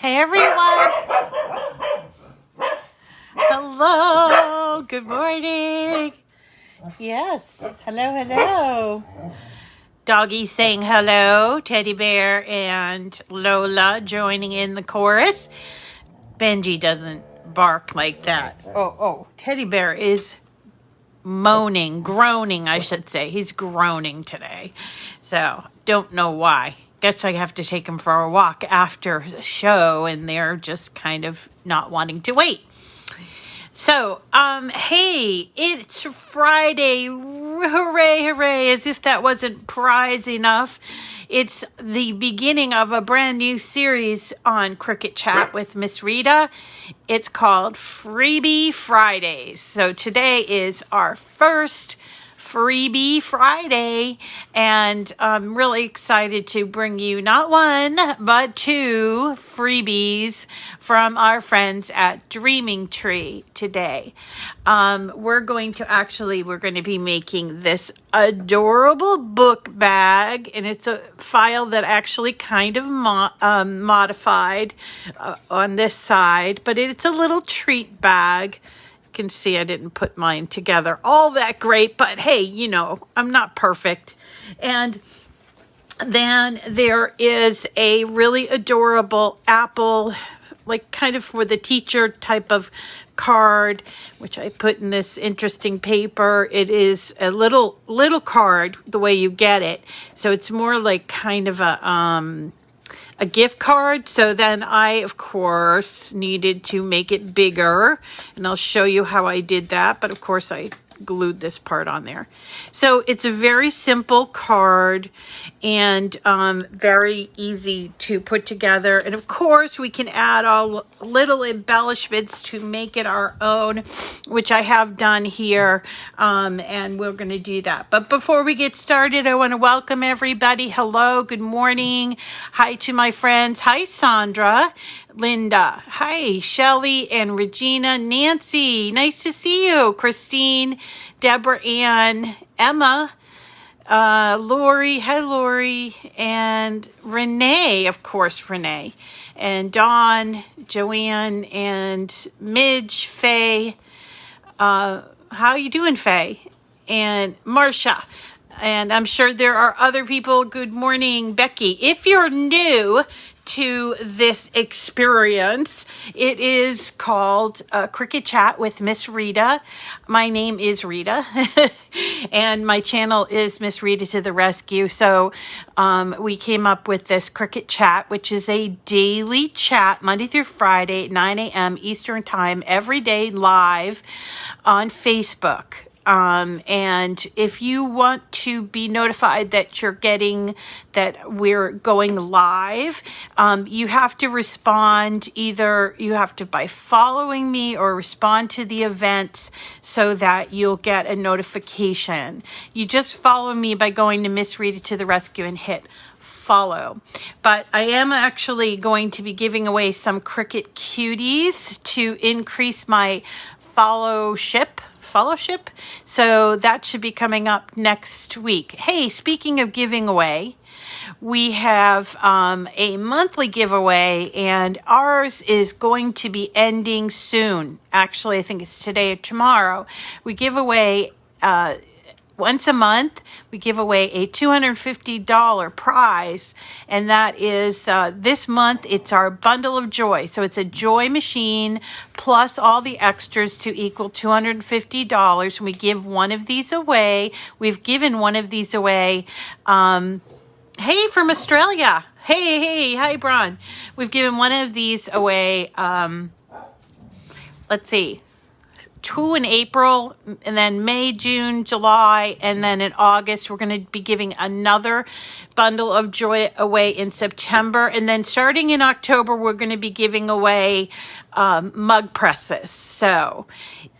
Hey everyone. Hello. Good morning. Yes. Hello. Doggy saying hello. Teddy Bear and Lola joining in the chorus. Benji doesn't bark like that. Oh. Teddy Bear is groaning, I should say. He's groaning today. So, don't know why. Guess I have to take him for a walk after the show, and they're just kind of not wanting to wait. So, hey, it's Friday. Hooray, as if that wasn't prize enough. It's the beginning of a brand new series on Cricut Chat with Miss Rita. It's called Freebie Fridays. So today is our first Freebie Friday, and I'm really excited to bring you not one, but two freebies from our friends at Dreaming Tree today. We're going to be making this adorable book bag, and it's a file that actually kind of modified on this side, but it's a little treat bag. Can see I didn't put mine together all that great, but hey, I'm not perfect. And then there is a really adorable apple, like kind of for the teacher type of card, which I put in this interesting paper. It is a little card the way you get it. So it's more like kind of a gift card. So then I, of course, needed to make it bigger, and I'll show you how I did that. But of course, I glued this part on there. So it's a very simple card and very easy to put together. And of course, we can add all little embellishments to make it our own, which I have done here, and we're going to do that. But before we get started, I want to welcome everybody. Hello, good morning. Hi to my friends. Hi, Sandra. Linda. Hi, Shelly and Regina. Nancy, nice to see you. Christine, Deborah Ann, Emma, Lori, hi Lori, and Renee, of course, Renee, and Dawn, Joanne, and Midge, Faye. How you doing, Faye? And Marcia. And I'm sure there are other people. Good morning, Becky. If you're new to this experience, it is called Cricut Chat with Miss Rita. My name is Rita, and my channel is Miss Rita to the Rescue. So we came up with this Cricut Chat, which is a daily chat, Monday through Friday, 9 a.m. Eastern Time, every day live on Facebook. And if you want to be notified that we're going live, you have to respond. Either you have to by following me or respond to the events so that you'll get a notification. You just follow me by going to Miss Rita to the Rescue and hit follow. But I am actually going to be giving away some Cricut cuties to increase my fellowship. So that should be coming up next week. Hey, speaking of giving away, we have a monthly giveaway, and ours is going to be ending soon. Actually, I think it's today or tomorrow. We give away once a month. We give away a $250 prize, and that is this month. It's our bundle of joy. So it's a joy machine plus all the extras to equal $250. And we give one of these away. We've given one of these away. Hey, from Australia. Hey, hi, Bron. We've given one of these away. Let's see. 2 in April, and then May, June, July, and then in August, we're going to be giving another bundle of joy away in September. And then starting in October, we're going to be giving away mug presses. So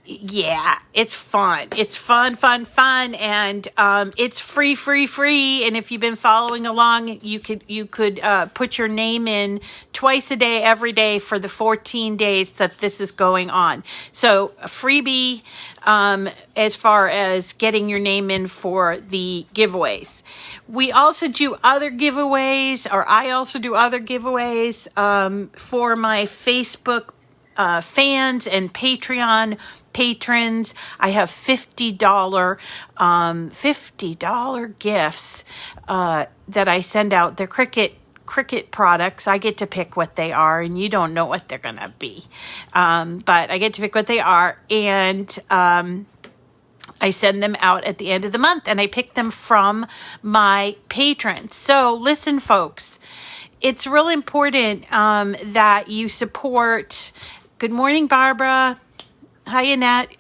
yeah, it's fun. It's fun, and it's free. And if you've been following along, you could put your name in twice a day, every day for the 14 days that this is going on. So a freebie, as far as getting your name in for the giveaways. We also do other giveaways, or I also do other giveaways for my Facebook fans and Patreon patrons. I have $50 gifts that I send out. They're Cricut products. I get to pick what they are, and you don't know what they're gonna be, but I get to pick what they are, and I send them out at the end of the month, and I pick them from my patrons. So listen, folks, it's really important that you support. Good morning, Barbara. Hi, Annette.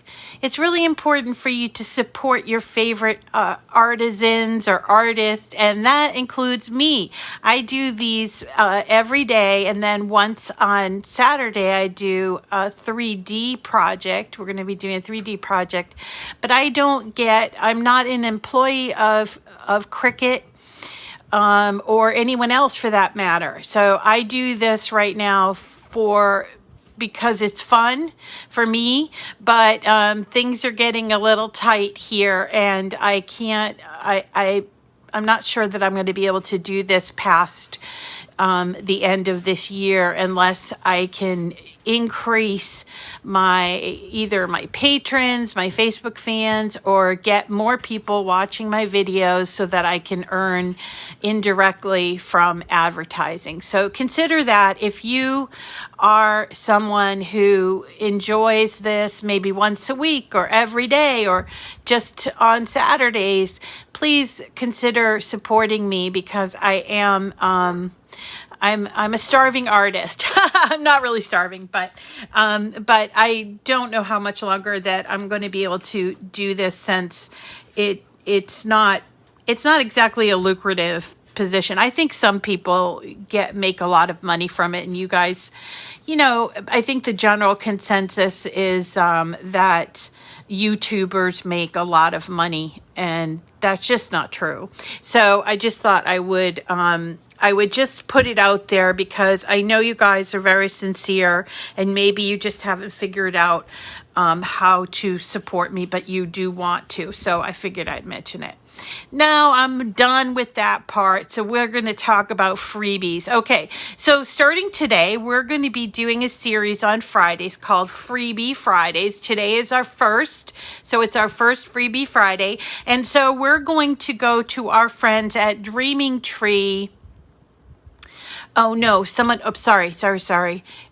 It's really important for you to support your favorite artisans or artists, and that includes me. I do these every day, and then once on Saturday, I do a 3D project. We're going to be doing a 3D project, but I'm not an employee of Cricut or anyone else for that matter. So I do this right now because it's fun for me, but things are getting a little tight here, and I'm not sure that I'm going to be able to do this past the end of this year unless I can increase either my patrons, my Facebook fans, or get more people watching my videos so that I can earn indirectly from advertising. So consider that if you are someone who enjoys this maybe once a week or every day or just on Saturdays, please consider supporting me, because I am I'm a starving artist. I'm not really starving, but I don't know how much longer that I'm going to be able to do this, since it's not exactly a lucrative position. I think some people make a lot of money from it, and you guys, I think the general consensus is that YouTubers make a lot of money, and that's just not true. So I just thought I would just put it out there, because I know you guys are very sincere, and maybe you just haven't figured out how to support me, but you do want to. So I figured I'd mention it. Now I'm done with that part. So we're going to talk about freebies. Okay, so starting today, we're going to be doing a series on Fridays called Freebie Fridays. Today is our first, so it's our first Freebie Friday. And so we're going to go to our friends at Dreaming Tree. Oh no, sorry.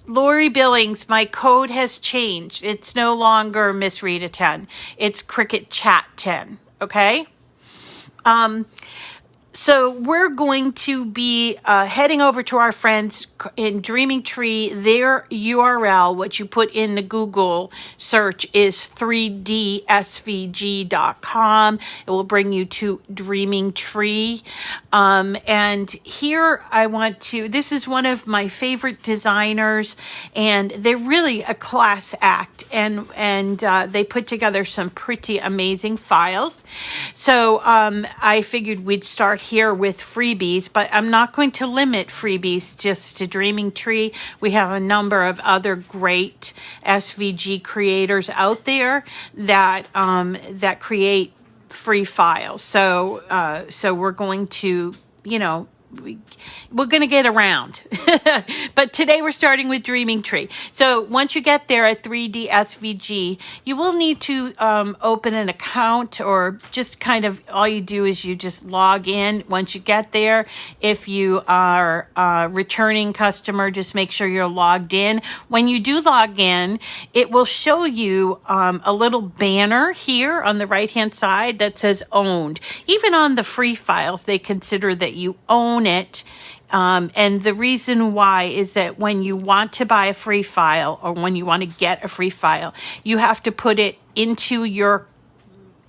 Lori Billings, my code has changed. It's no longer Miss Rita 10. It's Cricut Chat 10. Okay? So we're going to be heading over to our friends in Dreaming Tree. Their URL, what you put in the Google search, is 3dsvg.com. It will bring you to Dreaming Tree. And here this is one of my favorite designers, and they're really a class act, and they put together some pretty amazing files. So I figured we'd start here with freebies, but I'm not going to limit freebies just to Dreaming Tree. We have a number of other great SVG creators out there that create free files. So we're going to, we're going to get around. But today we're starting with Dreaming Tree. So once you get there at 3D SVG, you will need to open an account, or just kind of all you do is you just log in once you get there. If you are a returning customer, just make sure you're logged in. When you do log in, it will show you a little banner here on the right-hand side that says owned. Even on the free files, they consider that you own it. And the reason why is that when you want to buy a free file, or when you want to get a free file, you have to put it into your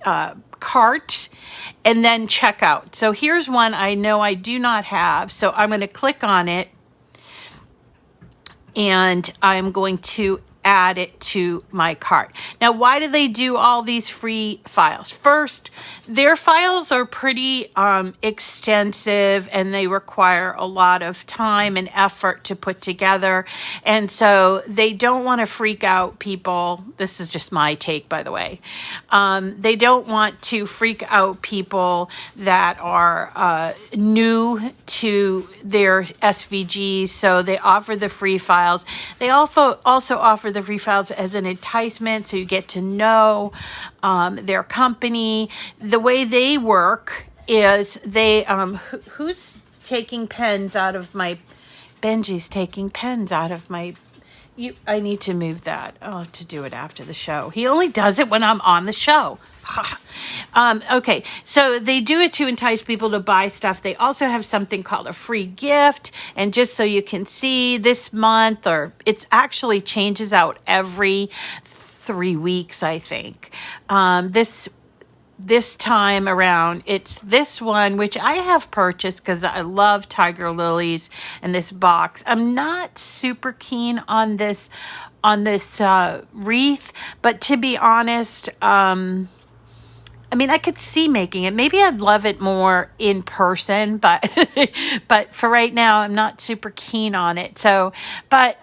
cart and then check out. So here's one I know I do not have. So I'm going to click on it, and I'm going to add it to my cart. Now, why do they do all these free files? First, their files are pretty extensive, and they require a lot of time and effort to put together. And so they don't want to freak out people. This is just my take, by the way. They don't want to freak out people that are new to their SVGs. So they offer the free files. They also offer the free files as an enticement, so you get to know their company. The way they work is they who's taking pens out of my Benji's taking pens out of my I need to move that. I'll have to do it after the show. He only does it when I'm on the show. Okay, so they do it to entice people to buy stuff. They also have something called a free gift. And just so you can see, this month, or it's actually changes out every 3 weeks, I think. This time around, it's this one, which I have purchased because I love tiger lilies and this box. I'm not super keen on this wreath, but to be honest, I mean, I could see making it. Maybe I'd love it more in person, but but for right now, I'm not super keen on it. So, but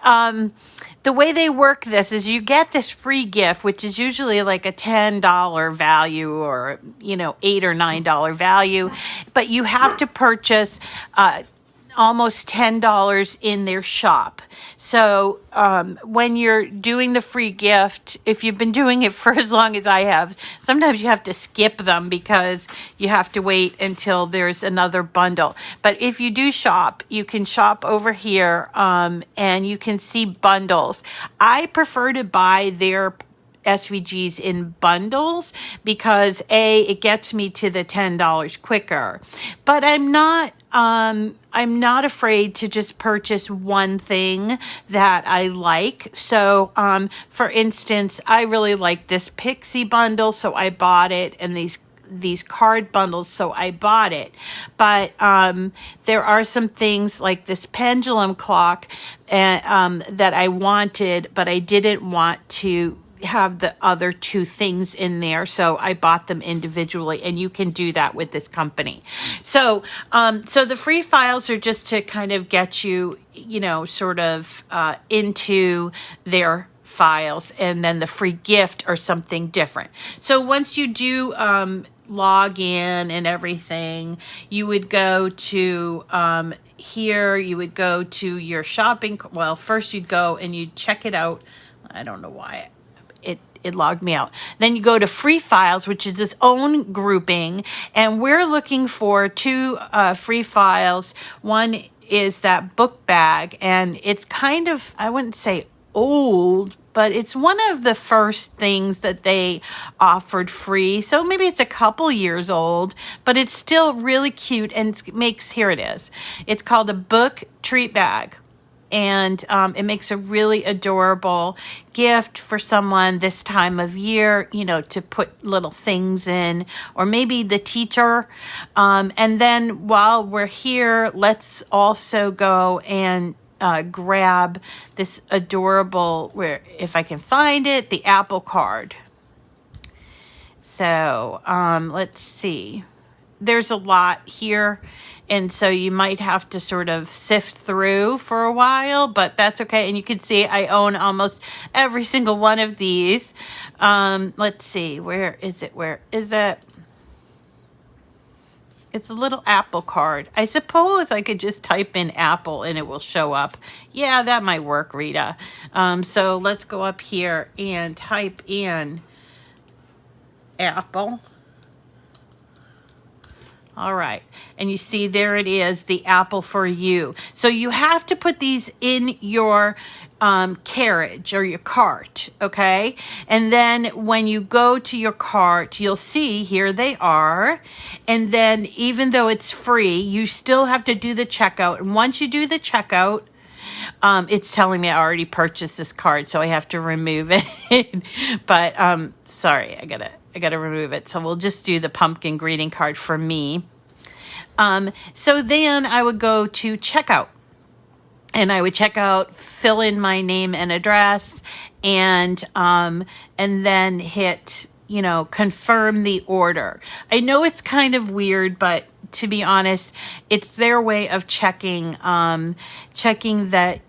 the way they work this is you get this free gift, which is usually like a $10 value or, $8 or $9 value, but you have to purchase almost $10 in their shop. So when you're doing the free gift, if you've been doing it for as long as I have, sometimes you have to skip them because you have to wait until there's another bundle. But if you do shop, you can shop over here and you can see bundles. I prefer to buy their SVGs in bundles because it gets me to the $10 quicker. But I'm not afraid to just purchase one thing that I like. So, for instance, I really like this pixie bundle, so I bought it, and these card bundles, so I bought it. But there are some things like this pendulum clock that I wanted, but I didn't want to have the other two things in there, so I bought them individually, and you can do that with this company. So the free files are just to kind of get you, sort of into their files, and then the free gift or something different. So once you do log in and everything, you would go to here, you would go to your shopping. Well, first you'd go and you'd check it out. I don't know why it logged me out. Then you go to free files, which is its own grouping, and we're looking for two free files. One is that book bag, and it's kind of, I wouldn't say old, but it's one of the first things that they offered free. So maybe it's a couple years old, but it's still really cute, and here it is. It's called a book treat bag. And it makes a really adorable gift for someone this time of year, to put little things in, or maybe the teacher. And then while we're here, let's also go and grab this adorable, if I can find it, the Apple card. So let's see. There's a lot here. And so you might have to sort of sift through for a while, but that's okay. And you can see I own almost every single one of these. Let's see, where is it? It's a little Apple card. I suppose I could just type in Apple and it will show up. Yeah, that might work, Rita. So let's go up here and type in Apple. All right. And you see there it is, the Apple for you. So you have to put these in your carriage or your cart, okay? And then when you go to your cart, you'll see here they are. And then even though it's free, you still have to do the checkout. And once you do the checkout, it's telling me I already purchased this card, so I have to remove it. But sorry, I gotta remove it. So we'll just do the pumpkin greeting card for me. So then I would go to checkout, and I would check out, fill in my name and address, and then hit, confirm the order. I know it's kind of weird, but to be honest, it's their way of checking that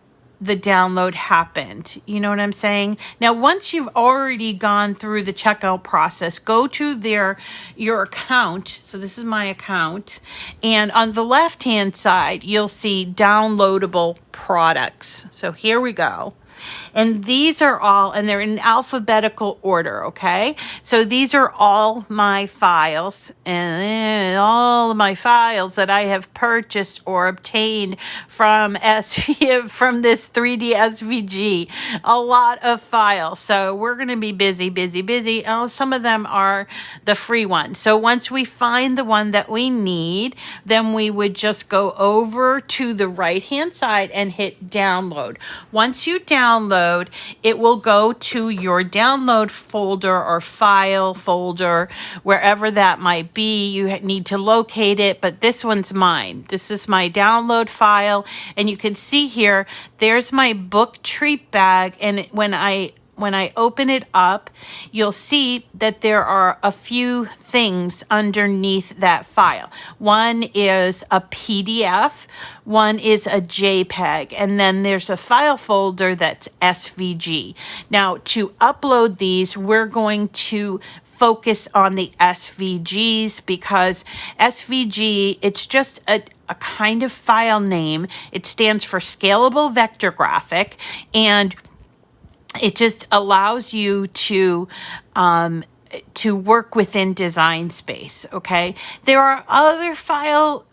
the download happened. You know what I'm saying? Now, once you've already gone through the checkout process, go to your account. So this is my account. And on the left-hand side, you'll see downloadable products. So here we go. And these are all, and they're in alphabetical order, okay? So these are all my files, and all of my files that I have purchased or obtained from from this 3D SVG. A lot of files. So we're going to be busy. Oh, some of them are the free ones. So once we find the one that we need, then we would just go over to the right-hand side and hit download. Once you download, it will go to your download folder or file folder, wherever that might be. You need to locate it, but this one's mine. This is my download file, and you can see here, there's my book treat bag, and when I open it up, you'll see that there are a few things underneath that file. One is a PDF, one is a JPEG, and then there's a file folder that's SVG. Now, to upload these, we're going to focus on the SVGs because SVG, it's just a kind of file name. It stands for Scalable Vector Graphic, and it just allows you to work within Design Space. Okay, there are other file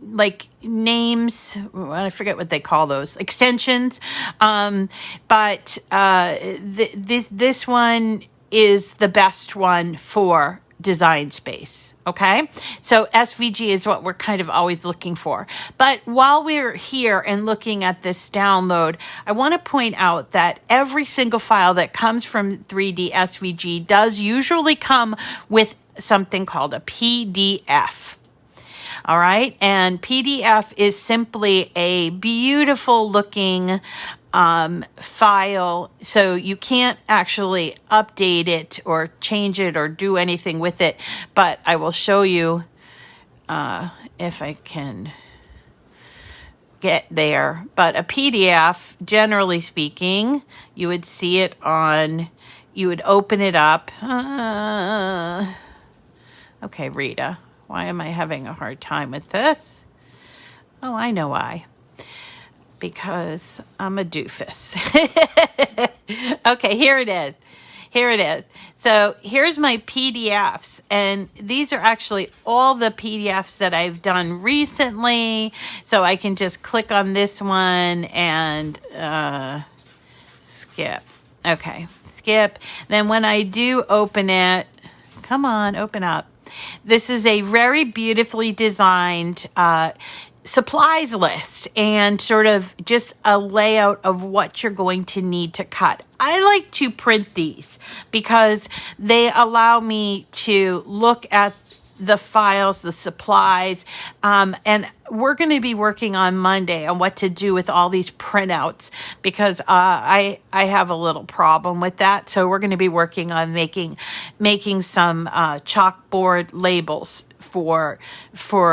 like names. I forget what they call those extensions, but this one is the best one for Design Space. Okay, so SVG is what we're kind of always looking for. But while we're here and looking at this download, I want to point out that every single file that comes from 3D SVG does usually come with something called a PDF. All right, and PDF is simply a beautiful looking file, so you can't actually update it or change it or do anything with it, but I will show you if I can get there. But a PDF, generally speaking, you would see it you would open it up. Okay, Rita, why am I having a hard time with this? Oh, I know why. Because I'm a doofus. Okay, here it is. So here's my PDFs, and these are actually all the PDFs that I've done recently. So I can just click on this one and skip. Okay, skip. Then when I do open it, come on, open up. This is a very beautifully designed supplies list and sort of just a layout of what you're going to need to cut. I like to print these because they allow me to look at the files, the supplies, and we're going to be working on Monday on what to do with all these printouts because I have a little problem with that. So we're going to be working on making some chalkboard labels for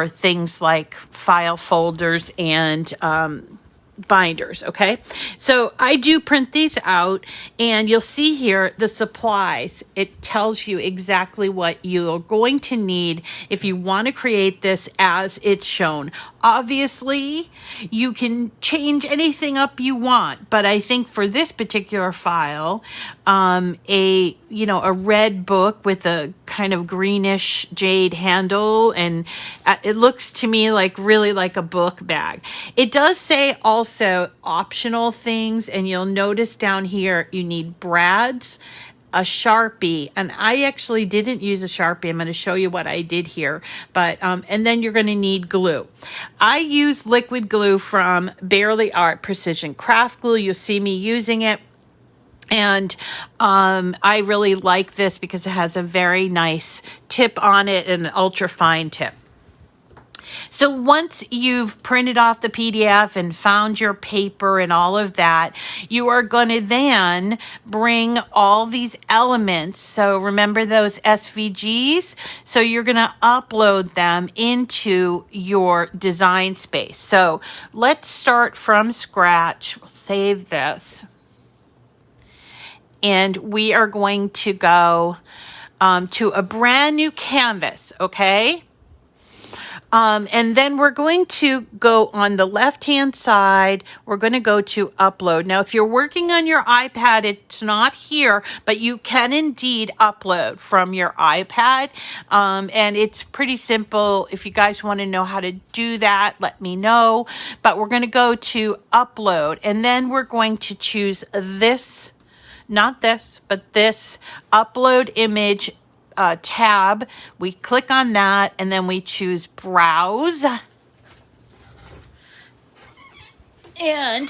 things like file folders and binders. Okay, so I do print these out, and you'll see here the supplies. It tells you exactly what you're going to need if you want to create this as it's shown. Obviously, you can change anything up you want, but I think for this particular file, a red book with a kind of greenish jade handle, and it looks to me really like a book bag. It does say also optional things, and you'll notice down here you need brads, a Sharpie, and I actually didn't use a Sharpie. I'm going to show you what I did here, but and then you're going to need glue. I use liquid glue from Barely Art Precision Craft Glue. You'll see me using it. And I really like this because it has a very nice tip on it and an ultra fine tip. So once you've printed off the PDF and found your paper and all of that, you are going to then bring all these elements. So remember those SVGs? So you're going to upload them into your design space. So let's start from scratch. We'll save this. And we are going to go to a brand new canvas, okay? And then we're going to go on the left-hand side. We're going to go to upload. Now, if you're working on your iPad, it's not here, but you can indeed upload from your iPad. And it's pretty simple. If you guys want to know how to do that, let me know. But we're going to go to upload, and then we're going to choose this, not this, but this upload image tab. We click on that, and then we choose browse, and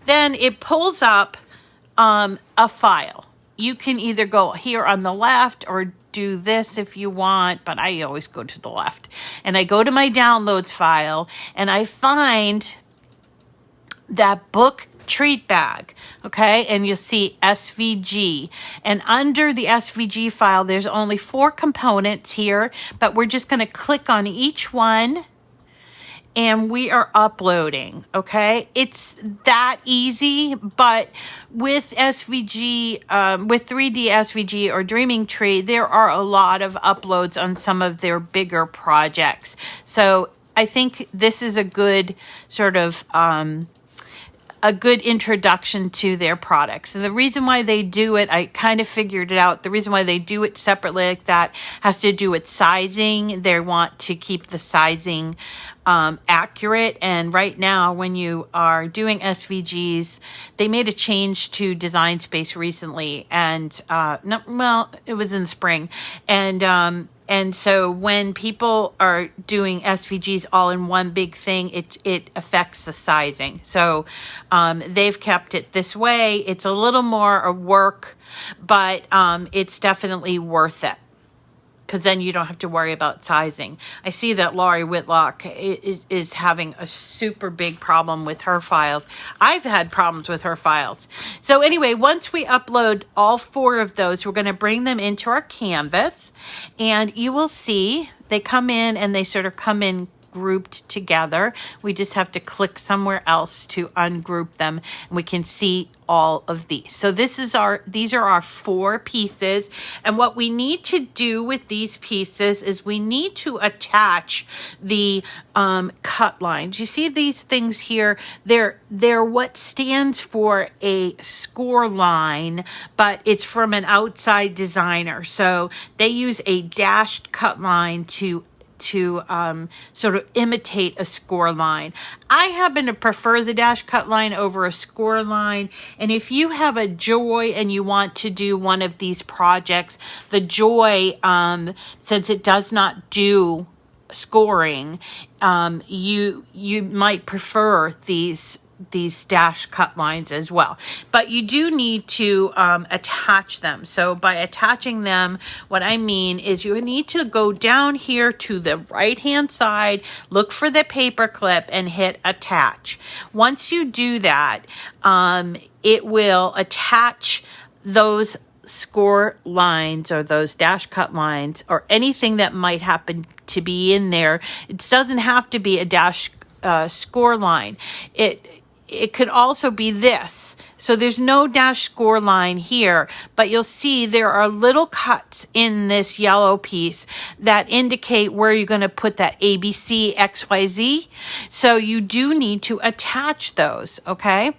then it pulls up a file. You can either go here on the left or do this if you want, but I always go to the left, and I go to my downloads file, and I find that book treat bag, okay? And you'll see SVG. And under the SVG file, there's only 4 components here, but we're just going to click on each one, and we are uploading, okay? It's that easy, but with SVG, with 3D SVG or Dreaming Tree, there are a lot of uploads on some of their bigger projects. So I think this is a good sort of a good introduction to their products. And the reason why they do it, I kind of figured it out. The reason why they do it separately like that has to do with sizing. They want to keep the sizing accurate. And right now, when you are doing SVGs, they made a change to Design Space recently. And, it was in spring. And so when people are doing SVGs all in one big thing, it affects the sizing. So they've kept it this way. It's a little more work, but it's definitely worth it, because then you don't have to worry about sizing. I see that Laurie Whitlock is having a super big problem with her files. I've had problems with her files. So anyway, once we upload all 4 of those, we're going to bring them into our canvas, and you will see they come in, and they sort of come in grouped together. We just have to click somewhere else to ungroup them, and we can see all of these. So these are our 4 pieces, and what we need to do with these pieces is we need to attach the cut lines. You see these things here, they're what stands for a score line, but it's from an outside designer. So they use a dashed cut line to sort of imitate a score line. I happen to prefer the dash cut line over a score line. And if you have a Joy and you want to do one of these projects, the Joy, since it does not do scoring, you might prefer these dash cut lines as well, but you do need to attach them. So by attaching them, what I mean is you need to go down here to the right hand side, look for the paper clip, and hit attach. Once you do that, it will attach those score lines or those dash cut lines or anything that might happen to be in there. It doesn't have to be a dash score line. It could also be this. So there's no dash score line here, but you'll see there are little cuts in this yellow piece that indicate where you're going to put that ABC, XYZ. So you do need to attach those, okay?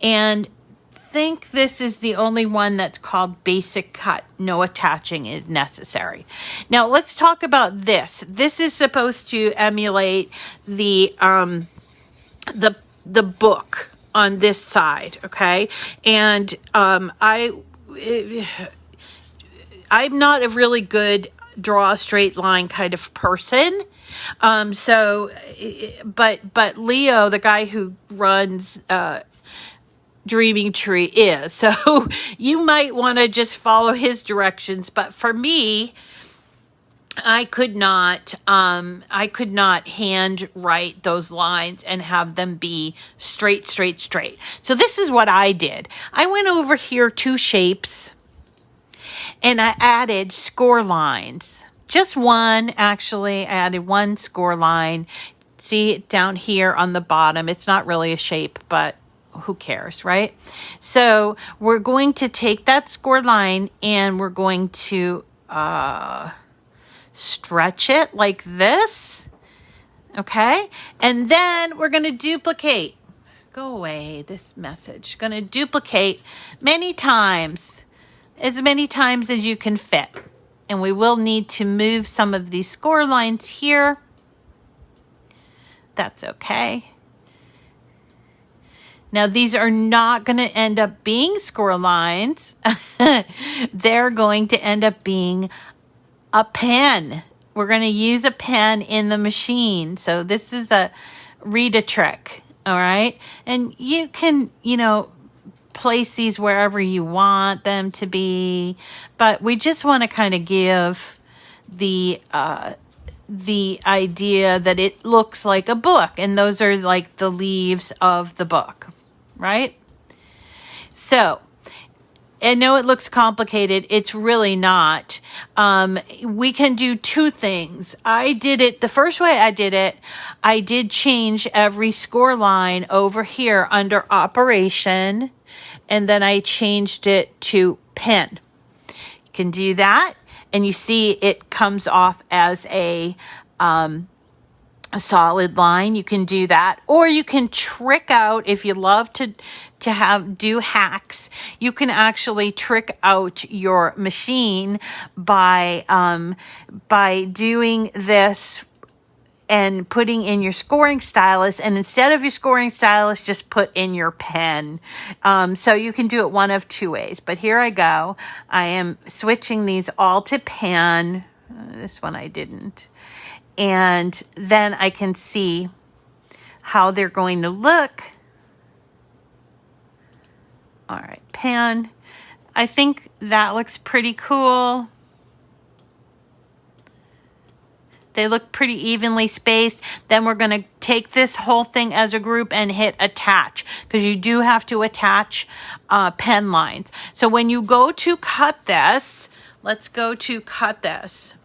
And think this is the only one that's called basic cut. No attaching is necessary. Now let's talk about this. This is supposed to emulate the book on this side, okay? And I'm not a really good draw a straight line kind of person. But Leo, the guy who runs Dreaming Tree, is. So you might want to just follow his directions. But for me, I could not hand write those lines and have them be straight. So this is what I did. I went over here 2 shapes and I added score lines. Just one, actually. I added 1 score line. See it down here on the bottom. It's not really a shape, but who cares, right? So we're going to take that score line and we're going to stretch it like this. Okay? And then we're going to duplicate. Go away, this message. Going to duplicate many times. As many times as you can fit. And we will need to move some of these score lines here. That's okay. Now, these are not going to end up being score lines. They're going to end up being a pen. We're going to use a pen in the machine. So this is a Rita trick, all right? And you can, place these wherever you want them to be. But we just want to kind of give the idea that it looks like a book, and those are like the leaves of the book, right? So I know it looks complicated. It's really not. We can do 2 things. I did it the first way I did it. I did change every score line over here under operation, and then I changed it to pen. You can do that. And you see it comes off as a solid line. You can do that. Or you can trick out, if you love to do hacks, you can actually trick out your machine by doing this and putting in your scoring stylus, and instead of your scoring stylus, just put in your pen. So you can do it one of 2 ways. But here I go. I am switching these all to pen. This one I didn't. And then I can see how they're going to look. All right, pen. I think that looks pretty cool. They look pretty evenly spaced. Then we're going to take this whole thing as a group and hit attach, because you do have to attach pen lines. So when you go to cut this, let's go to cut this.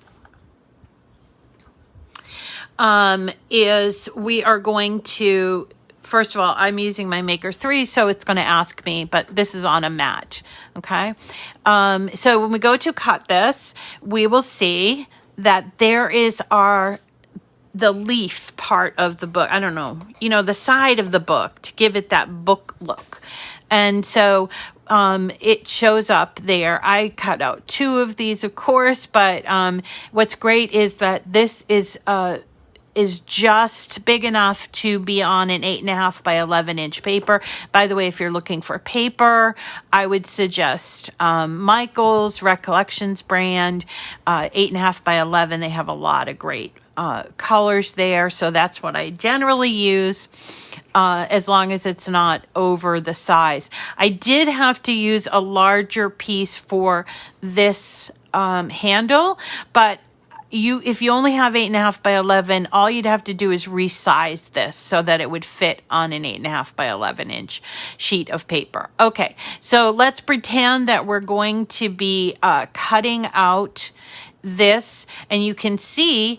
We are going to, first of all, I'm using my Maker 3, so it's going to ask me, but this is on a mat, okay? So when we go to cut this, we will see that there is the leaf part of the book. I don't know, the side of the book to give it that book look. And so it shows up there. I cut out 2 of these, of course, but what's great is that this is just big enough to be on an 8.5 by 11 inch paper. By the way, if you're looking for paper, I would suggest Michael's Recollections brand, 8.5 by 11. They have a lot of great colors there. So that's what I generally use, as long as it's not over the size. I did have to use a larger piece for this handle, but if you only have 8.5 by 11, all you'd have to do is resize this so that it would fit on an 8.5 by 11 inch sheet of paper. Okay, so let's pretend that we're going to be cutting out this, and you can see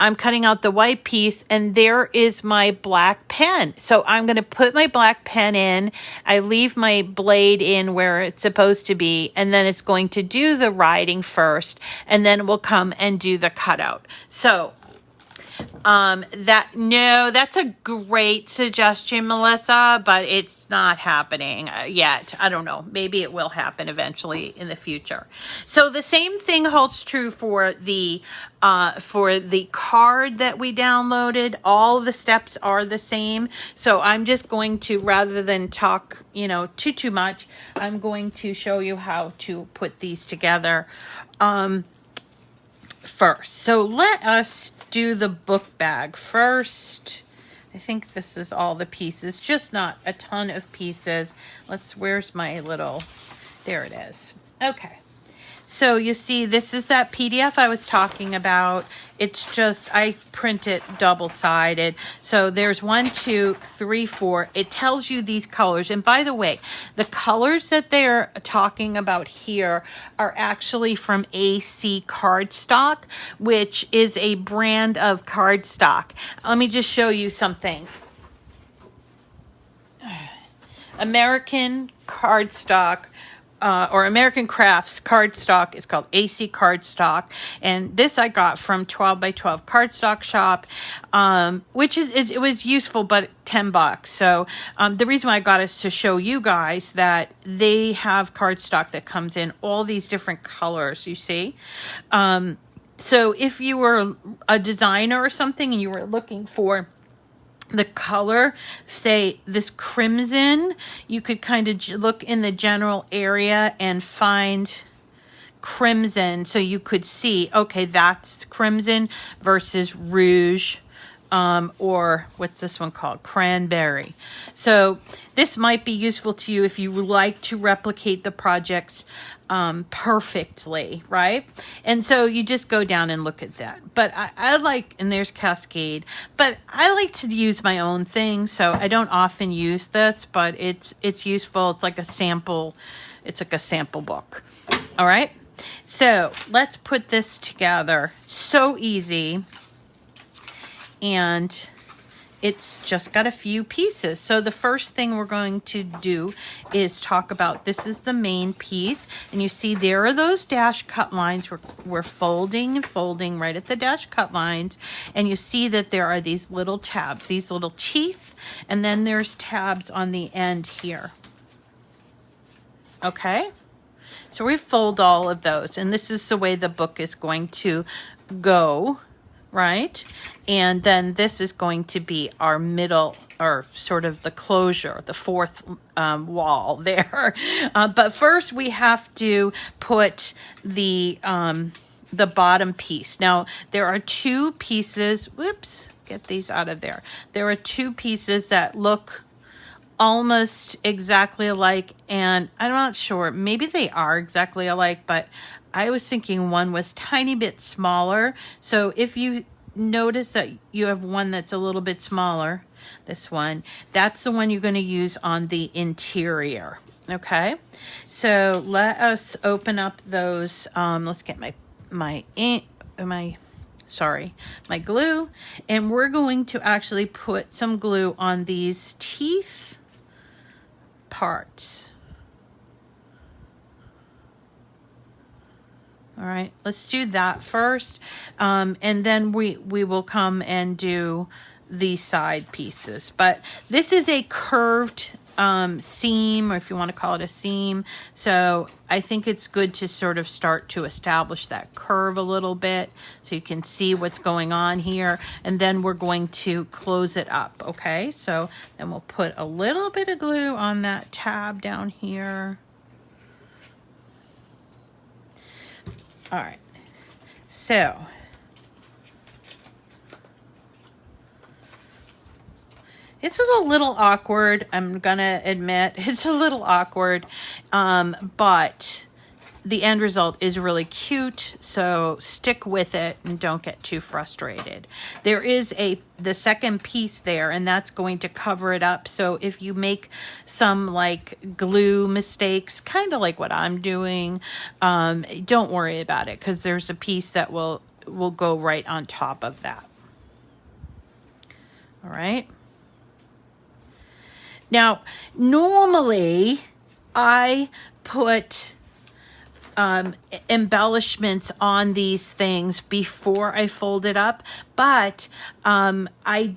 I'm cutting out the white piece, and there is my black pen. So I'm going to put my black pen in. I leave my blade in where it's supposed to be, and then it's going to do the writing first, and then we'll come and do the cutout. So that's a great suggestion, Melissa, but it's not happening yet. I don't know. Maybe it will happen eventually in the future. So the same thing holds true for the card that we downloaded. All the steps are the same. So I'm just going to, rather than talk, too much, I'm going to show you how to put these together first. So let us do the book bag first. I think this is all the pieces, just not a ton of pieces. Where's my little, there it is. Okay. So you see, this is that PDF I was talking about. It's just, I print it double-sided. So there's 1, 2, 3, 4. It tells you these colors. And by the way, the colors that they're talking about here are actually from AC Cardstock, which is a brand of cardstock. Let me just show you something. American cardstock, or American Crafts cardstock is called AC Cardstock, and this I got from 12 by 12 Cardstock Shop, which is it was useful, but $10. So the reason why I got is to show you guys that they have cardstock that comes in all these different colors. You see, so if you were a designer or something and you were looking for the color, say this crimson, you could kind of look in the general area and find crimson, so you could see, okay, that's crimson versus rouge, or what's this one called? Cranberry. So this might be useful to you if you would like to replicate the projects perfectly, right? And so you just go down and look at that. But I like, and there's Cascade, but I like to use my own thing, so I don't often use this, but it's useful. It's like a sample, it's like a sample book. All right, so let's put this together. So easy, and it's just got a few pieces. So the first thing we're going to do is talk about, this is the main piece, and you see there are those dash cut lines. We're folding and folding right at the dash cut lines, and you see that there are these little tabs, these little teeth, and then there's tabs on the end here. Okay, so we fold all of those, and this is the way the book is going to go, right? And then this is going to be our middle, or sort of the closure, the fourth wall there. But first we have to put the bottom piece. Now there are two pieces, whoops, get these out of there. There are two pieces that look almost exactly alike, and I'm not sure, maybe they are exactly alike, but I was thinking one was tiny bit smaller. So if you notice that you have one that's a little bit smaller, this one, that's the one you're going to use on the interior. Okay, so let us open up those. Let's get my glue, and we're going to actually put some glue on these teeth parts. All right, let's do that first, and then we will come and do the side pieces. But this is a curved seam, or if you want to call it a seam, so I think it's good to sort of start to establish that curve a little bit so you can see what's going on here, and then we're going to close it up. Okay, so then we'll put a little bit of glue on that tab down here. All right, so it's a little awkward, I'm gonna admit. It's a little awkward, but the end result is really cute, so stick with it and don't get too frustrated. There is the second piece there, and that's going to cover it up. So if you make some like glue mistakes, kind of like what I'm doing, don't worry about it, because there's a piece that will go right on top of that. All right. Now, normally I put embellishments on these things before I fold it up, but I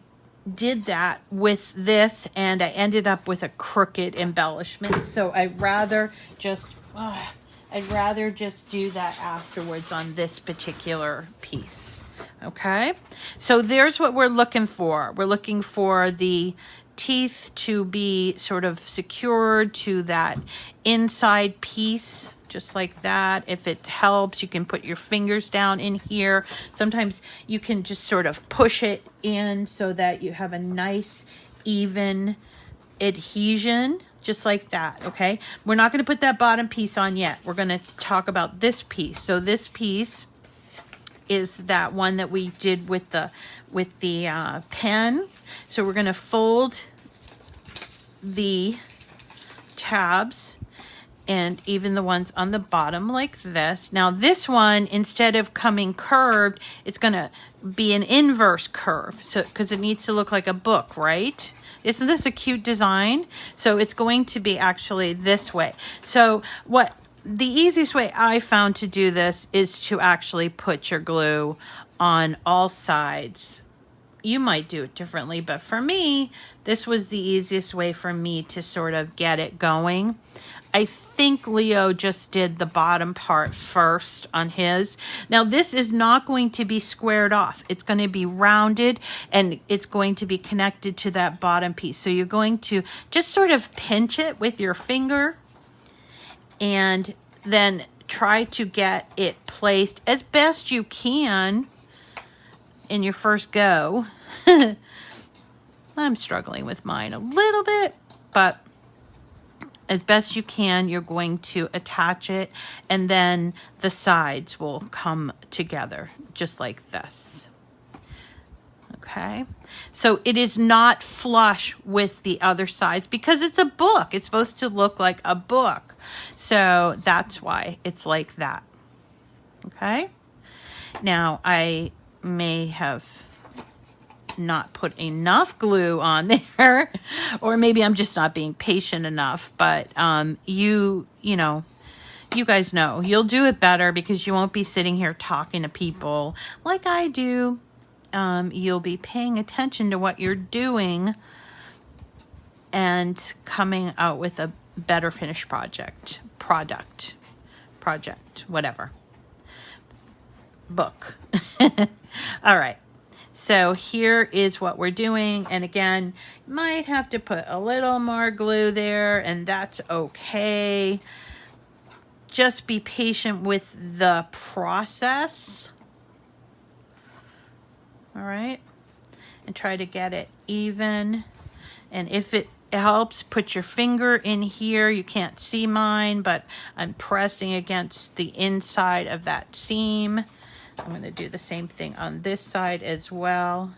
did that with this, and I ended up with a crooked embellishment. So I'd rather just do that afterwards on this particular piece. Okay, so there's what we're looking for. We're looking for the teeth to be sort of secured to that inside piece, just like that. If it helps, you can put your fingers down in here. Sometimes you can just sort of push it in so that you have a nice even adhesion just like that, okay? We're not going to put that bottom piece on yet. We're going to talk about this piece. So this piece is that one that we did with the pen. So we're going to fold the tabs and even the ones on the bottom like this. Now this one, instead of coming curved, it's going to be an inverse curve. So because it needs to look like a book, right? Isn't this a cute design? So it's going to be actually this way. So the easiest way I found to do this is to actually put your glue on all sides. You might do it differently, but for me, this was the easiest way for me to sort of get it going. I think Leo just did the bottom part first on his. Now, this is not going to be squared off. It's going to be rounded, and it's going to be connected to that bottom piece. So you're going to just sort of pinch it with your finger and then try to get it placed as best you can in your first go. I'm struggling with mine a little bit, but as best you can, you're going to attach it, and then the sides will come together just like this. Okay, so it is not flush with the other sides because it's a book. It's supposed to look like a book. So that's why it's like that. Okay, now I may have not put enough glue on there, or maybe I'm just not being patient enough, but you guys know you'll do it better because you won't be sitting here talking to people like I do. You'll be paying attention to what you're doing and coming out with a better finished project, whatever, book. All right. So here is what we're doing. And again, might have to put a little more glue there, and that's okay. Just be patient with the process. All right. And try to get it even. And if it helps, put your finger in here. You can't see mine, but I'm pressing against the inside of that seam. I'm going to do the same thing on this side as well.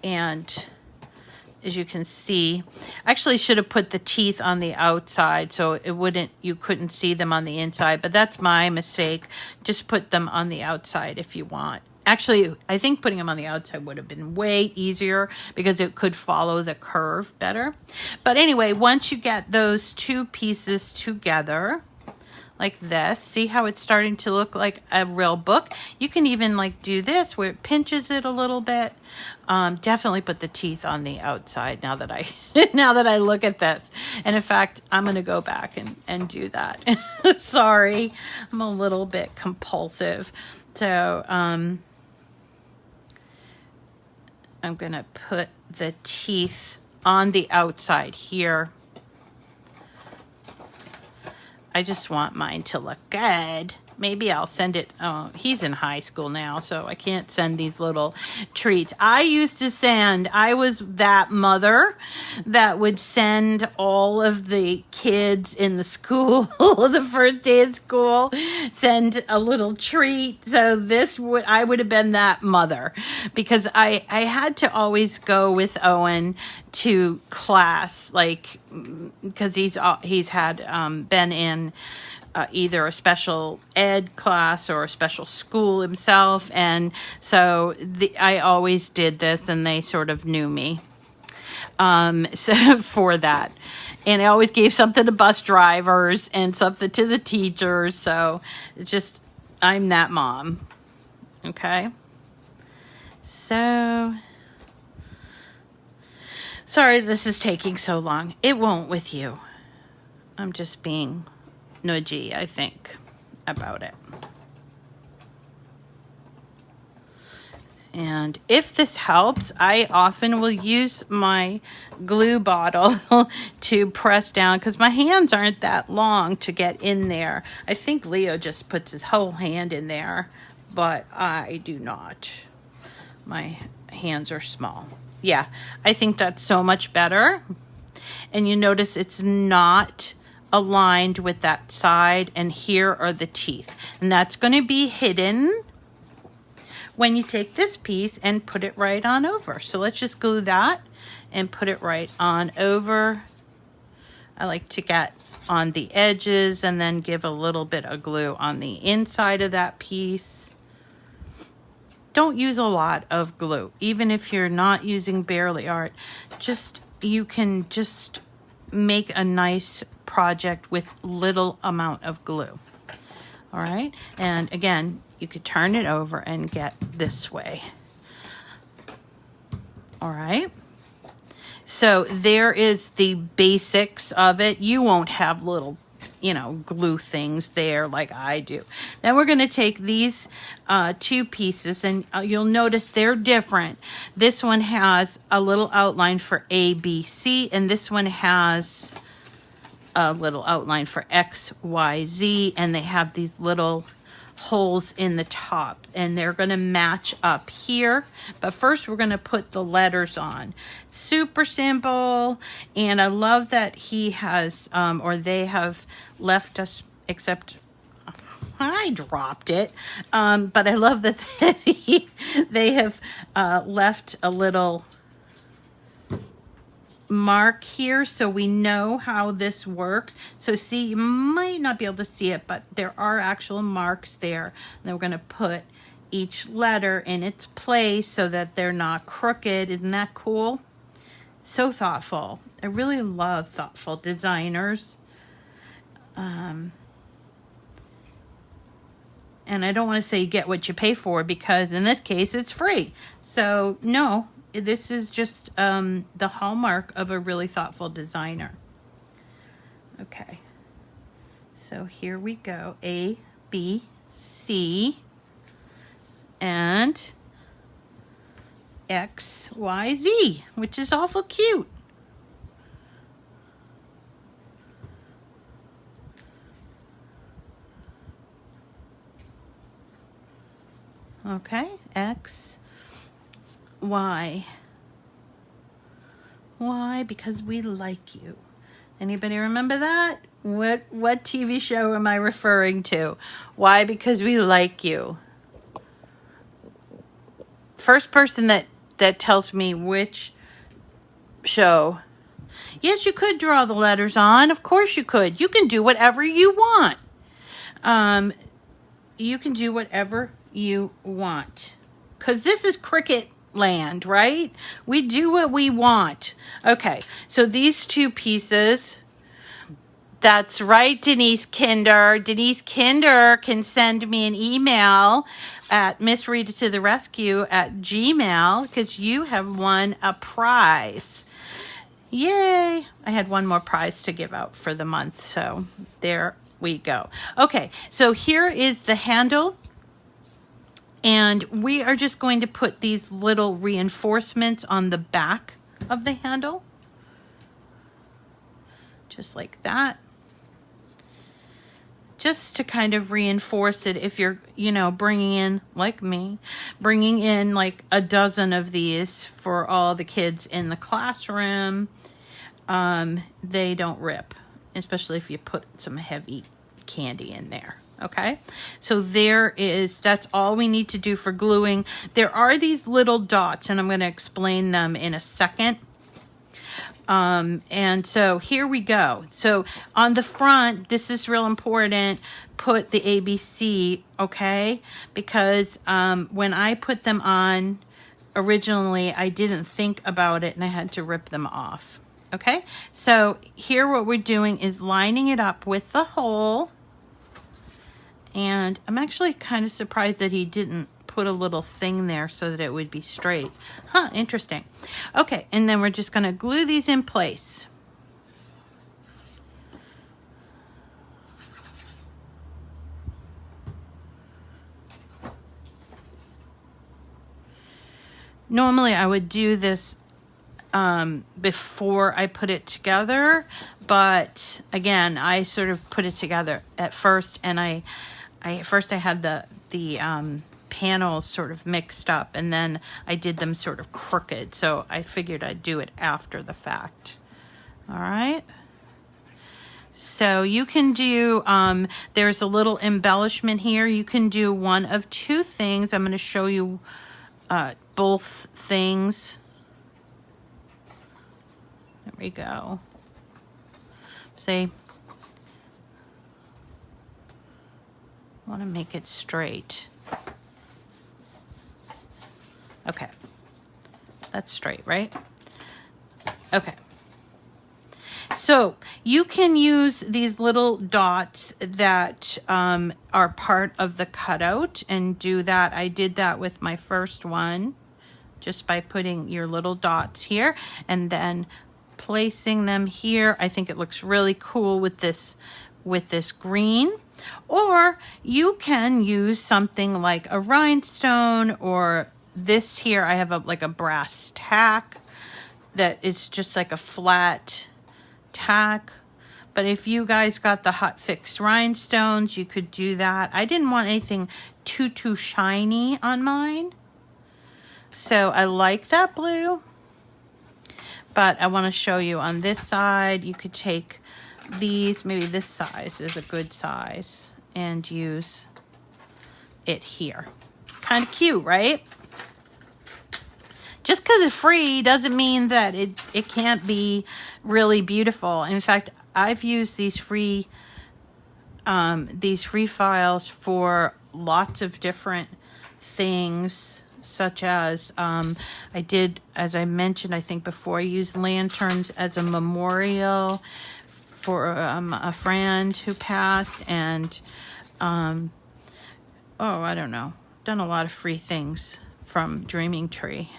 And as you can see, I actually should have put the teeth on the outside so you couldn't see them on the inside, but that's my mistake. Just put them on the outside if you want. Actually, I think putting them on the outside would have been way easier because it could follow the curve better. But anyway, once you get those two pieces together, like this, see how it's starting to look like a real book? You can even like do this where it pinches it a little bit. Definitely put the teeth on the outside now that I look at this. And in fact, I'm going to go back and do that. Sorry, I'm a little bit compulsive. So I'm going to put the teeth on the outside here. I just want mine to look good. Maybe I'll send it. Oh, he's in high school now, so I can't send these little treats. I was that mother that would send all of the kids in the school, the first day of school, send a little treat. So I would have been that mother because I had to always go with Owen to class, like, because he's had been in either a special ed class or a special school himself. And so I always did this, and they sort of knew me so for that. And I always gave something to bus drivers and something to the teachers. So it's just, I'm that mom. Okay. So sorry this is taking so long. It won't with you. I'm just being nudgy, I think, about it. And if this helps, I often will use my glue bottle to press down because my hands aren't that long to get in there. I think Leo just puts his whole hand in there, but I do not. My hands are small. Yeah, I think that's so much better. and you notice it's not aligned with that side, and here are the teeth, and that's going to be hidden when you take this piece and put it right on over. So let's just glue that and put it right on over. I like to get on the edges and then give a little bit of glue on the inside of that piece. Don't use a lot of glue, even if you're not using Barely Art. You can just make a nice project with little amount of glue. All right, and again, you could turn it over and get this way. All right, so there is the basics of it. You won't have little, glue things there like I do. Then we're going to take these two pieces, and you'll notice they're different. This one has a little outline for A, B, C, and this one has a little outline for X, Y, Z, and they have these little holes in the top, and they're going to match up here. But first we're going to put the letters on. Super simple, and I love that he has or they have left us, except I dropped it, but I love that they have left a little mark here so we know how this works. So see, you might not be able to see it, but there are actual marks there, and then we're going to put each letter in its place so that they're not crooked. Isn't that cool? So thoughtful. I really love thoughtful designers. And I don't want to say you get what you pay for, because in this case it's free. So no, this is just the hallmark of a really thoughtful designer. Okay, so here we go. A, B, C, and X, Y, Z, which is awful cute. Okay, X, Y. Why? Because we like you. Anybody remember that? What TV show am I referring to? Why? Because we like you. First person that tells me which show. Yes, you could draw the letters on. Of course you could. You can do whatever you want. You can do whatever you want, because this is Cricut land, right? We do what we want. Okay, so these two pieces, that's right, Denise Kinder. Denise Kinder can send me an email at Miss Rita to the Rescue at Gmail, because you have won a prize. Yay! I had one more prize to give out for the month, so there we go. Okay, so here is the handle. And we are just going to put these little reinforcements on the back of the handle. Just like that. Just to kind of reinforce it if you're, bringing in, like me, bringing in like a dozen of these for all the kids in the classroom. They don't rip, especially if you put some heavy candy in there. Okay, so that's all we need to do for gluing. There are these little dots, and I'm going to explain them in a second. And so here we go. So on the front, this is real important, put the ABC, okay? Because when I put them on originally, I didn't think about it, and I had to rip them off. Okay, so here what we're doing is lining it up with the hole. And I'm actually kind of surprised that he didn't put a little thing there so that it would be straight. Huh, interesting. Okay, and then we're just going to glue these in place. Normally I would do this before I put it together, but again, I sort of put it together at first, and I had the panels sort of mixed up, and then I did them sort of crooked, so I figured I'd do it after the fact. All right. So you can do, there's a little embellishment here. You can do one of two things. I'm going to show you both things. There we go. See, I want to make it straight. Okay, that's straight, right? Okay. So you can use these little dots that are part of the cutout and do that. I did that with my first one just by putting your little dots here and then placing them here. I think it looks really cool with this green. Or you can use something like a rhinestone, or this here. I have like a brass tack that is just like a flat tack. But if you guys got the hot fixed rhinestones, you could do that. I didn't want anything too shiny on mine, so I like that blue. But I want to show you on this side, you could take these, maybe this size is a good size, and use it here. Kind of cute, right? Just because it's free doesn't mean that it can't be really beautiful. In fact, I've used these free files for lots of different things, such as I did, as I mentioned, I think before, I used lanterns as a memorial for a friend who passed, and oh, I don't know, done a lot of free things from Dreaming Tree.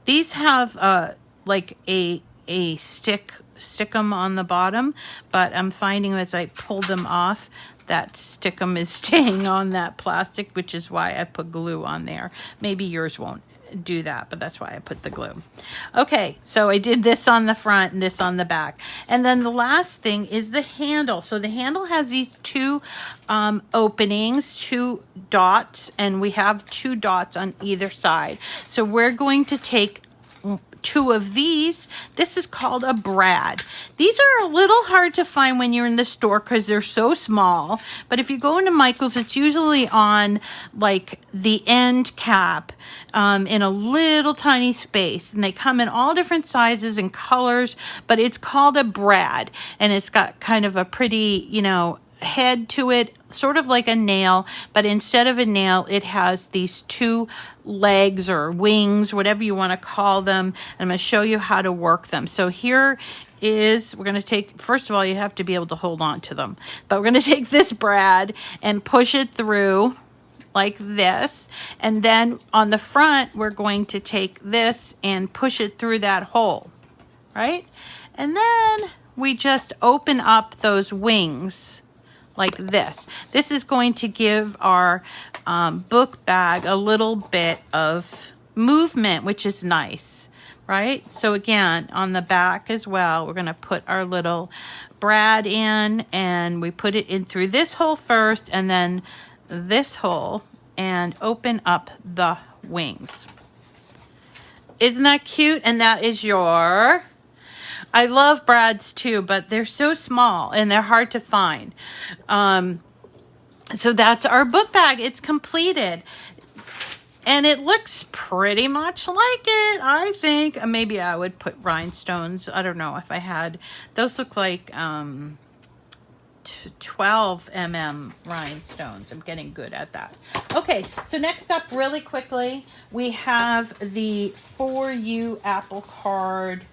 These have like a stickum on the bottom, but I'm finding as I pull them off, that stickum is staying on that plastic, which is why I put glue on there. Maybe yours won't do that, but that's why I put the glue. Okay, so I did this on the front and this on the back. And then the last thing is the handle. So the handle has these two openings, two dots, and we have two dots on either side. So we're going to take two of these. This is called a brad. These are a little hard to find when you're in the store because they're so small. But if you go into Michael's, it's usually on like the end cap in a little tiny space. And they come in all different sizes and colors, but it's called a brad. And it's got kind of a pretty, you know, head to it, sort of like a nail, but instead of a nail, it has these two legs or wings, whatever you want to call them. And I'm going to show you how to work them. So here is, we're going to take, first of all, you have to be able to hold on to them, but we're going to take this brad and push it through like this. And then on the front, we're going to take this and push it through that hole, right? And then we just open up those wings like this. This is going to give our book bag a little bit of movement, which is nice, right? So again, on the back as well, we're going to put our little brad in, and we put it in through this hole first and then this hole, and open up the wings. Isn't that cute? And that is your... I love brads too, but they're so small and they're hard to find. So that's our book bag. It's completed. And it looks pretty much like it, I think. Maybe I would put rhinestones. I don't know if I had. Those look like 12 rhinestones. I'm getting good at that. Okay, so next up, really quickly, we have the For You Apple card.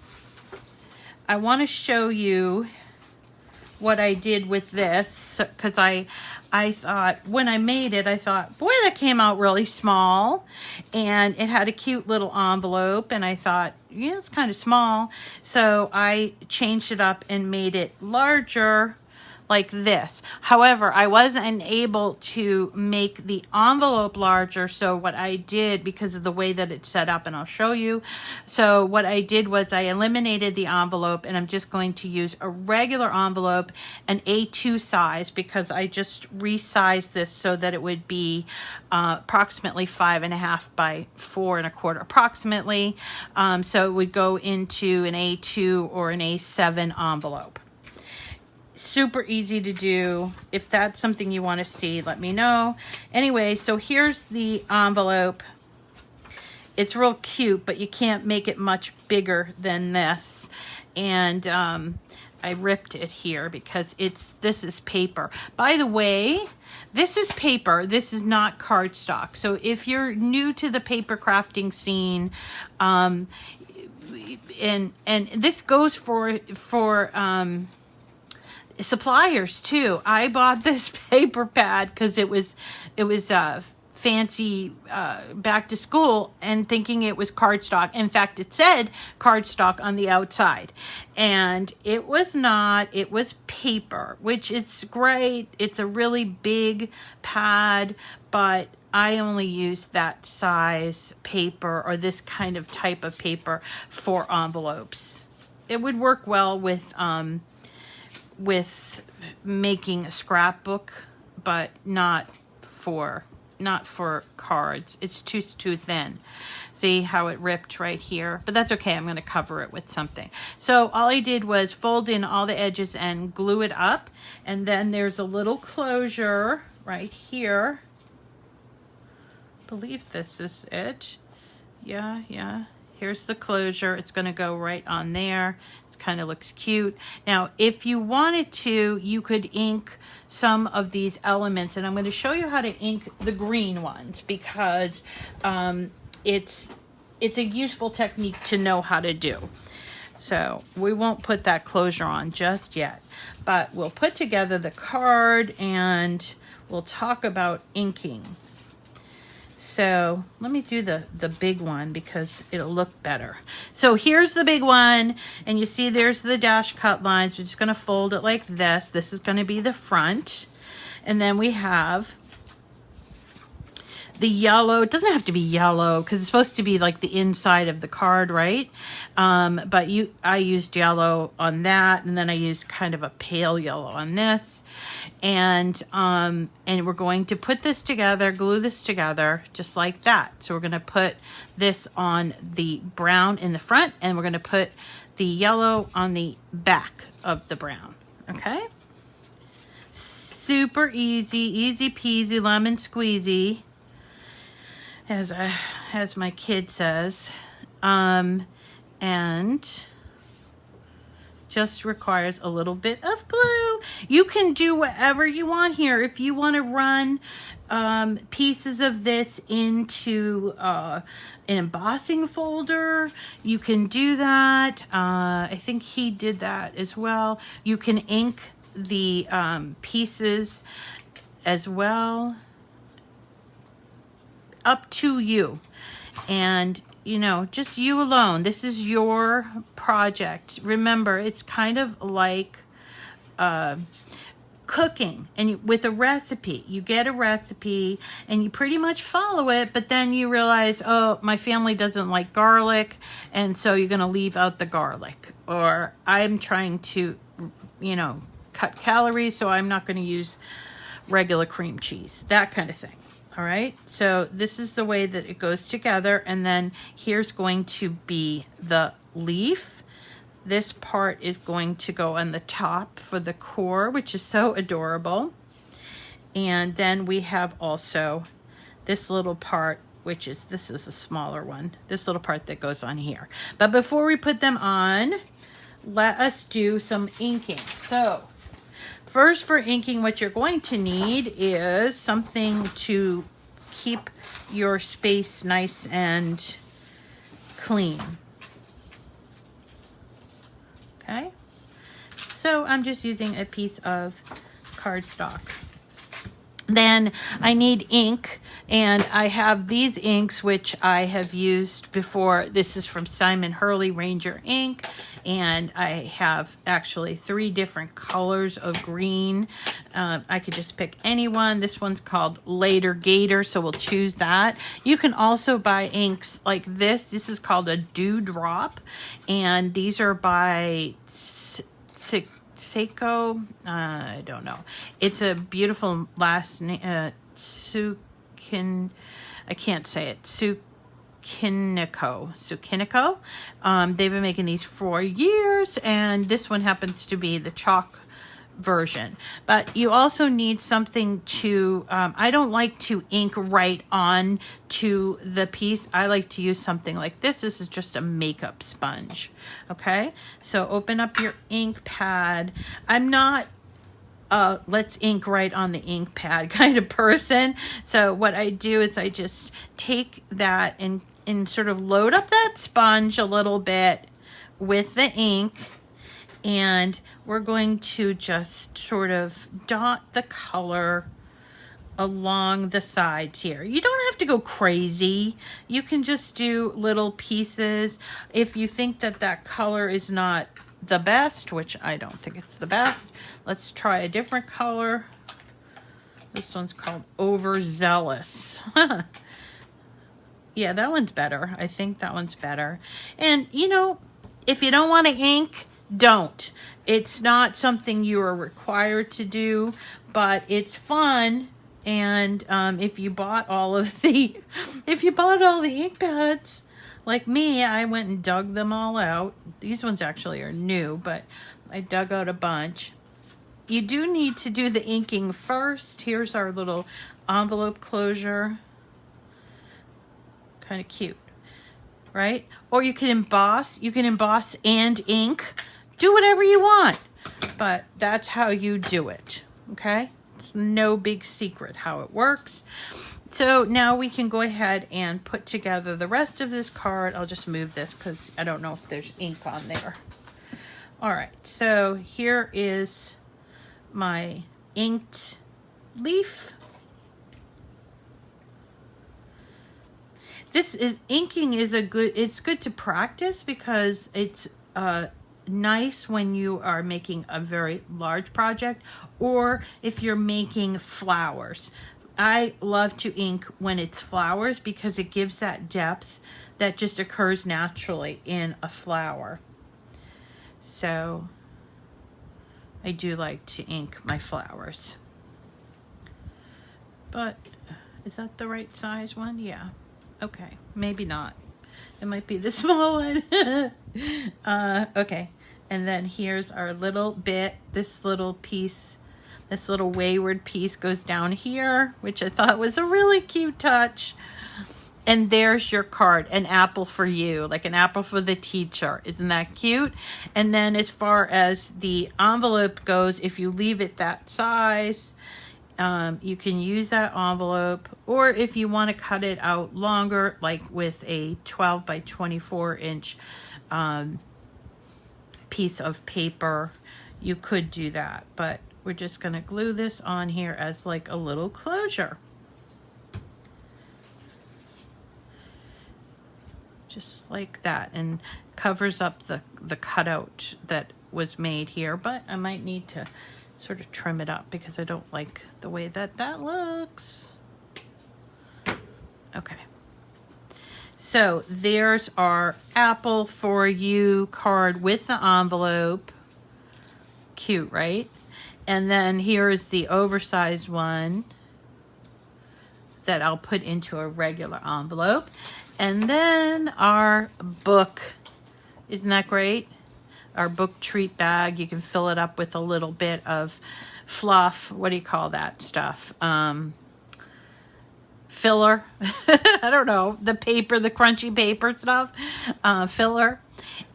I want to show you what I did with this, because I thought, when I made it, I thought, boy, that came out really small, and it had a cute little envelope, and I thought, yeah, it's kind of small, so I changed it up and made it larger, like this. However, I wasn't able to make the envelope larger, so what I did, because of the way that it's set up, and I'll show you, so what I did was I eliminated the envelope, and I'm just going to use a regular envelope, an A2 size, because I just resized this so that it would be approximately 5.5 by 4.25 approximately. So it would go into an A2 or an A7 envelope. Super easy to do. If that's something you want to see, let me know. Anyway, so here's the envelope. It's real cute, but you can't make it much bigger than this. And I ripped it here because this is paper. By the way, this is paper. This is not cardstock. So if you're new to the paper crafting scene, and this goes for suppliers too. I bought this paper pad because it was fancy back to school, and thinking it was cardstock. In fact, it said cardstock on the outside, and it was not. It was paper, which is great. It's a really big pad, but I only use that size paper, or this kind of type of paper, for envelopes. It would work well with making a scrapbook, but not for cards. It's too thin. See how it ripped right here? But that's okay. I'm going to cover it with something. So all I did was fold in all the edges and glue it up. And then there's a little closure right here. I believe this is it. Yeah. Here's the closure. It's going to go right on there. It kind of looks cute. Now, if you wanted to, you could ink some of these elements, and I'm going to show you how to ink the green ones, because it's a useful technique to know how to do. So we won't put that closure on just yet, but we'll put together the card and we'll talk about inking. So let me do the big one because it'll look better. So here's the big one, and you see there's the dash cut lines. We're just going to fold it like this. This is going to be the front. And then we have the yellow. It doesn't have to be yellow because it's supposed to be like the inside of the card, right? But I used yellow on that, and then I used kind of a pale yellow on this. And we're going to put this together, glue this together just like that. So we're going to put this on the brown in the front, and we're going to put the yellow on the back of the brown. Okay? Super easy peasy, lemon squeezy, as my kid says. And just requires a little bit of glue. You can do whatever you want here. If you want to run pieces of this into an embossing folder, you can do that. I think he did that as well. You can ink the pieces as well. Up to you. And just you alone. This is your project. Remember, it's kind of like cooking. And with a recipe, you get a recipe and you pretty much follow it, but then you realize, oh, my family doesn't like garlic, and so you're going to leave out the garlic. Or I'm trying to, cut calories, so I'm not going to use regular cream cheese. That kind of thing. All right, so this is the way that it goes together, and then here's going to be the leaf. This part is going to go on the top for the core, which is so adorable. And then we have also this little part, this is a smaller one, this little part that goes on here. But before we put them on, let us do some inking. So first, for inking, what you're going to need is something to keep your space nice and clean. Okay, so I'm just using a piece of cardstock. Then I need ink, and I have these inks which I have used before. This is from Simon Hurley Ranger ink, and I have actually 3 different colors of green. I could just pick any one. This one's called Later Gator, so we'll choose that. You can also buy inks like this. This is called a Dewdrop, and these are by Seiko, I don't know. It's a beautiful last name, I can't say it, Tsukinico. They've been making these for years, and this one happens to be the chalk version. But you also need something to, I don't like to ink right on to the piece. I like to use something like this. This is just a makeup sponge. Okay, so open up your ink pad. I'm not let's ink right on the ink pad kind of person. So what I do is I just take that and sort of load up that sponge a little bit with the ink. And we're going to just sort of dot the color along the sides here. You don't have to go crazy. You can just do little pieces. If you think that that color is not the best, which I don't think it's the best, let's try a different color. This one's called Overzealous. Yeah, that one's better. I think that one's better. And, you know, if you don't want to ink, don't. It's not something you are required to do, but it's fun. And if you bought all the ink pads, like me, I went and dug them all out. These ones actually are new, but I dug out a bunch. You do need to do the inking first. Here's our little envelope closure. Kind of cute, right? Or you can emboss. You can emboss and ink. Do whatever you want, but that's how you do it, okay? It's no big secret how it works. So now we can go ahead and put together the rest of this card. I'll just move this because I don't know if there's ink on there. All right, so here is my inked leaf. Inking is it's good to practice because it's nice when you are making a very large project or if you're making flowers. I love to ink when it's flowers because it gives that depth that just occurs naturally in a flower. So I do like to ink my flowers. But is that the right size one? Yeah. Okay. Maybe not. It might be the small one. Okay. And then here's our little bit. This little piece, this little wayward piece goes down here, which I thought was a really cute touch. And there's your card, an apple for you, like an apple for the teacher. Isn't that cute? And then as far as the envelope goes, if you leave it that size, you can use that envelope, or if you want to cut it out longer, like with a 12 by 24 inch piece of paper, you could do that. But we're just going to glue this on here as like a little closure. Just like that, and covers up the cutout that was made here, but I might need to sort of trim it up because I don't like the way that looks. Okay. So there's our apple for you card with the envelope. Cute, right? And then here's the oversized one that I'll put into a regular envelope. And then our book. Isn't that great? Our book treat bag. You can fill it up with a little bit of fluff. What do you call that stuff? Filler. I don't know. The paper, the crunchy paper stuff. Filler.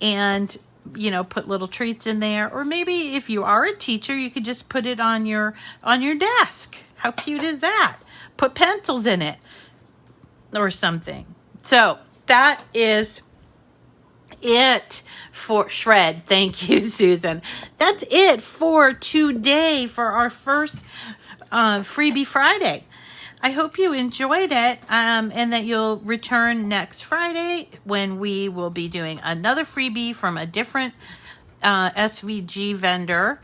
And, you know, put little treats in there. Or maybe if you are a teacher, you could just put it on your desk. How cute is that? Put pencils in it or something. So that is it for shred. Thank you, Susan. That's it for today for our first Freebie Friday. I hope you enjoyed it and that you'll return next Friday when we will be doing another freebie from a different SVG vendor,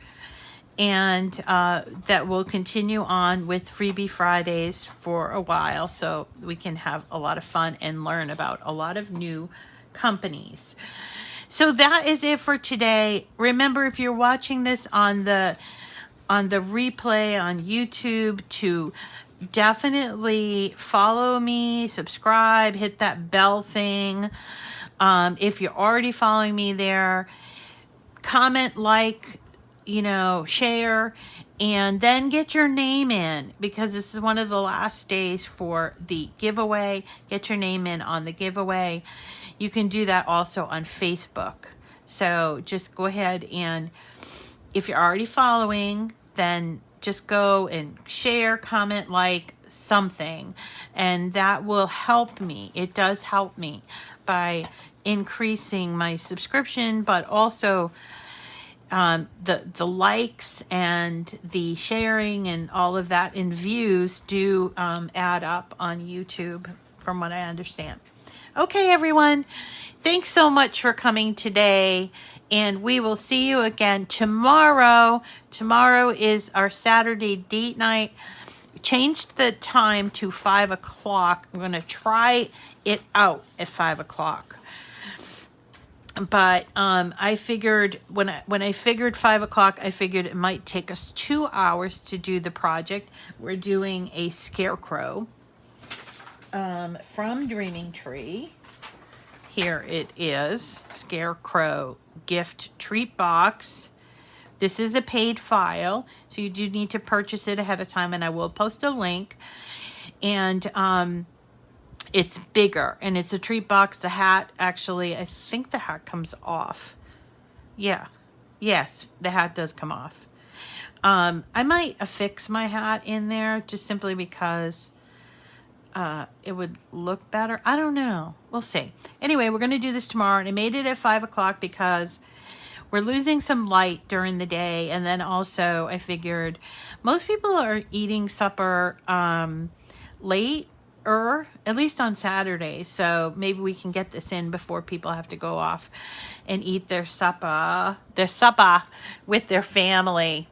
and that will continue on with Freebie Fridays for a while so we can have a lot of fun and learn about a lot of new companies. So that is it for today. Remember, if you're watching this on the replay on YouTube, to definitely follow me, subscribe, hit that bell thing. If you're already following me there, comment, like, share, and then get your name in, because this is one of the last days for the giveaway. Get your name in on the giveaway. You can do that also on Facebook. So just go ahead, and if you're already following, then just go and share, comment, like, something, and that will help me. It does help me by increasing my subscription, but also the likes and the sharing and all of that in views do add up on YouTube, from what I understand. Okay, everyone, thanks so much for coming today, and we will see you again tomorrow. Tomorrow is our Saturday date night. Changed the time to 5 o'clock. I'm going to try it out at 5 o'clock. But I figured when I figured 5 o'clock, I figured it might take us 2 hours to do the project. We're doing a Scarecrow from Dreaming Tree. Here it is, Scarecrow gift treat box. This is a paid file, so you do need to purchase it ahead of time, and I will post a link. And it's bigger, and it's a treat box. The hat, actually, I think the hat comes off. Yeah. Yes, the hat does come off. I might affix my hat in there just simply because it would look better. I don't know. We'll see. Anyway, we're going to do this tomorrow, and I made it at 5 o'clock because we're losing some light during the day, and then also I figured most people are eating supper late, at least on Saturday, so maybe we can get this in before people have to go off and eat their supper with their family.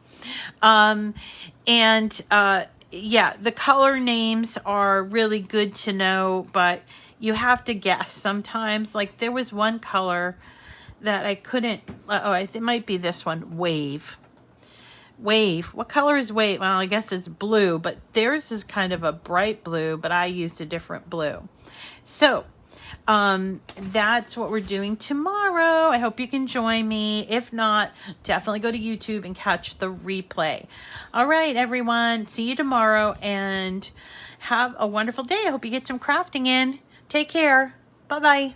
Yeah, the color names are really good to know, but you have to guess sometimes. Like, there was one color that I couldn't, it might be this one, Wave. What color is Wave? Well, I guess it's blue, but theirs is kind of a bright blue, but I used a different blue. So that's what we're doing tomorrow. I hope you can join me. If not, definitely go to YouTube and catch the replay. All right, everyone. See you tomorrow, and have a wonderful day. I hope you get some crafting in. Take care. Bye-bye.